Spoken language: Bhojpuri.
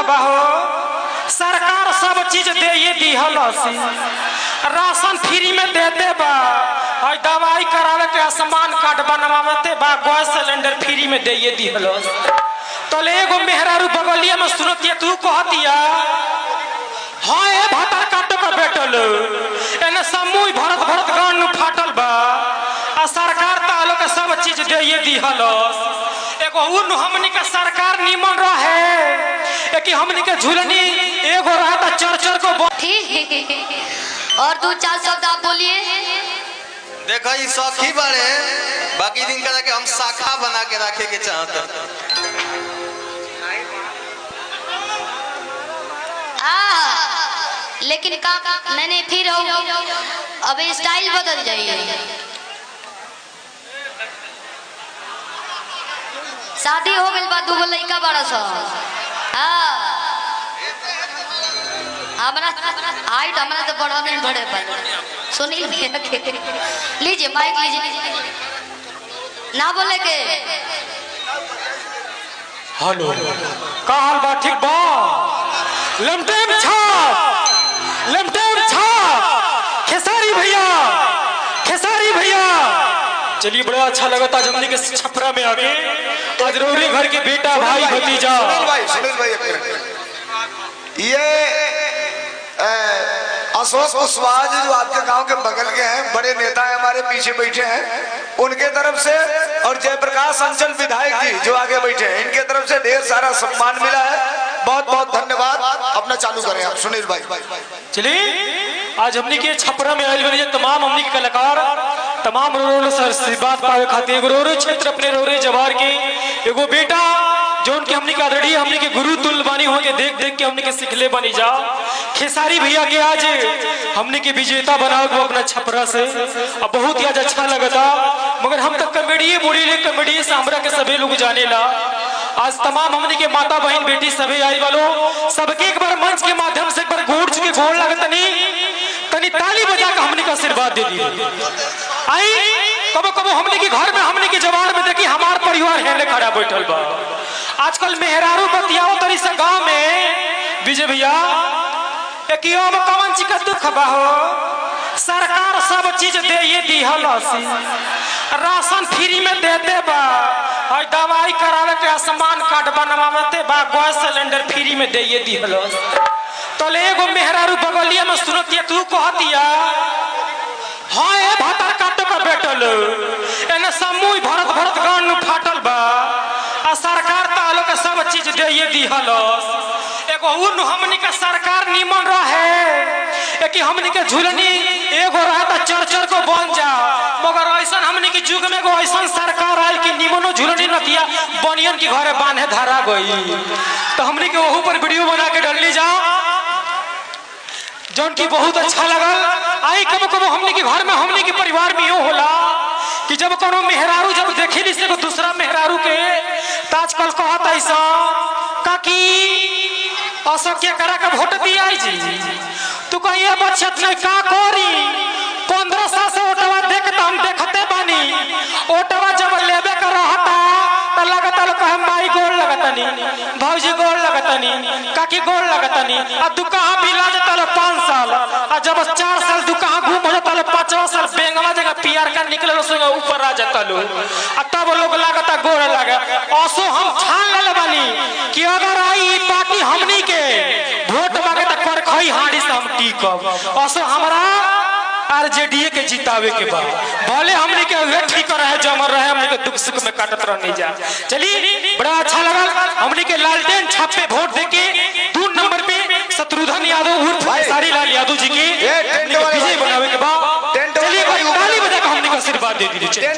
खबा हो। सरकार सब चीज दे ये दी हलसी, राशन फ्री में देते बा, और दवाई करावे के आयुष्मान कार्ड बनवाते बा, गैस सिलेंडर फ्री में दे ये दी हलस। तो एगो मेहरारू बगलिया में सुनतिया तू कहतिया हाँ ए भातर काट के बैठल एने समूह भरत भरत गान फाटल बा, आ सरकार तालो के सब चीज दे ये दी हलस। एगो उन हमनी के सरकार निमन रहे कि हमनी के झुलनी एगो रहता चर को ठीक। और दो चार शब्द आप बोलिए। देखो ये सखी बड़े बाकी दिन का हम शाखा बना के रखे के चाहते। लेकिन का नहीं फिर हो अब स्टाइल बदल जाइए। शादी हो गई बा, दूगो लड़का बड़ा सा। हमारा हाइट हमारा तो बड़ा नहीं बड़े पर सुनील भैया के लीजिए माइक लीजिए ना बोले के। हेलो का हाल बा? ठीक बा? लमटेम छाप खेसारी भैया, खेसारी भैया। चलिए बड़ा अच्छा लगा था जमनी के छपरा में आके आज रोरी घर के बेटा भाई भतीजा। सुनील भाई ये अशोक कुशवाहा जी जो आपके गांव के बगल के हैं, बड़े नेता हैं, हमारे पीछे बैठे हैं, उनके तरफ से, और जयप्रकाश अंचल विधायक जी जो आगे बैठे हैं, इनके तरफ से ढेर सारा सम्मान मिला है। बहुत बहुत धन्यवाद। अपना चालू करें आप सुनील भाई। चलिए आज हमने के छपरा में आयल बने तमाम हमने के कलाकार तमाम रोरो सर से बात पावे खाते रोरो क्षेत्र अपने रोरे जवार के एगो बेटा जो उनके हमने का ऑलरेडी हमने के गुरु तुल्य बानी हो के देख देख के हमने के सिखले बनी जा। खेसारी भैया के आज हमने के विजेता बनाओ अपना छपरा से, अब बहुत ही आज अच्छा लगता। मगर हम तक कॉमेडी से हमरा के सभी लोग जाने ला। आज तमाम हमने के माता बहन बेटी सभी आई वालों सबके एक बार मंच के माध्यम से एक बार गोड़ चुके गोड़ लगत तनी ताली बजा के हमने का आशीर्वाद दे दी। आई कबो कबो हमने के घर में हमने के जवार में देखी हमार परिवार हेले खड़ा बैठल बा। आजकल मेहरारू बतियाओ तरी से गांव में विजय भैया कवन चीज का दुख बा हो। सरकार सब चीज दे ये दी हलसी, राशन फ्री में देते बा, और दवाई करावे के आयुष्मान कार्ड बनवाते बा, गैस सिलेंडर फ्री में दे ये दी हलस। तो एगो मेहरारू बगलिया में सुनतिया तू कहतिया हाँ ए भातर काट के बैठल एने समूह भरत भरत गान फाटल बा, आ सरकार तालो के सब चीज दे ये दी हलस। एगो उन हमनी के सरकार निमन रहे कि हमनी के झुलनी एगो रहता चर को बन जा, मगर ऐसा हमनी के युग में एगो ऐसा सरकार आयल कि निमनो झुलनी नतिया बनियन के घरे बांधे धरा गई। तो हमनी के वहू पर वीडियो बना के डाल ली जाओ जौन की बहुत अच्छा लगल। आई कबो कबो हमने के घर में हमने के परिवार में यो होला कि जब कोनो मेहरारू जब देखे ली से दूसरा मेहरारू के आजकल कहत ऐसा काकी असक्य करा के वोट दिया जी तू कहिए बचत नहीं का करी 15 साल से ओटवा देखता हम देखते बानी। ओटवा जब लेबे का रहता तो लगता लोग कहे माई गोड़ लगतनी, भौजी गोड़ लगतनी, काकी गोड़ लगतनी। आ तू कहाँ बिला जाता लो 5 साल, आ जब 4 साल तू कहाँ घूम हो जाता लो 5वां साल बेंगवा जगह पियर का निकले लो संग ऊपर आ जाता लो, आ तब लोग लगता गोड़ लगे। असो हम ठान ले बानी कि अगर आई पार्टी हमनी के वोट मांगे तो कर खई हाड़ी से हम टीकब। असो हमरा आरजेडीए के जितावे के बाद भले हमने के वे ठीक रहे जमर रहे हमने के दुख सुख में काटत रहने जा। चलिए बड़ा अच्छा लगा हमने के लालटेन छाप पे वोट देके 2 नंबर पे शत्रुघ्न यादव उर्फ खेसारी लाल यादव जी के विजय बनावे के बाद चलिए ताली बजा के हमने का आशीर्वाद दे दीजिए।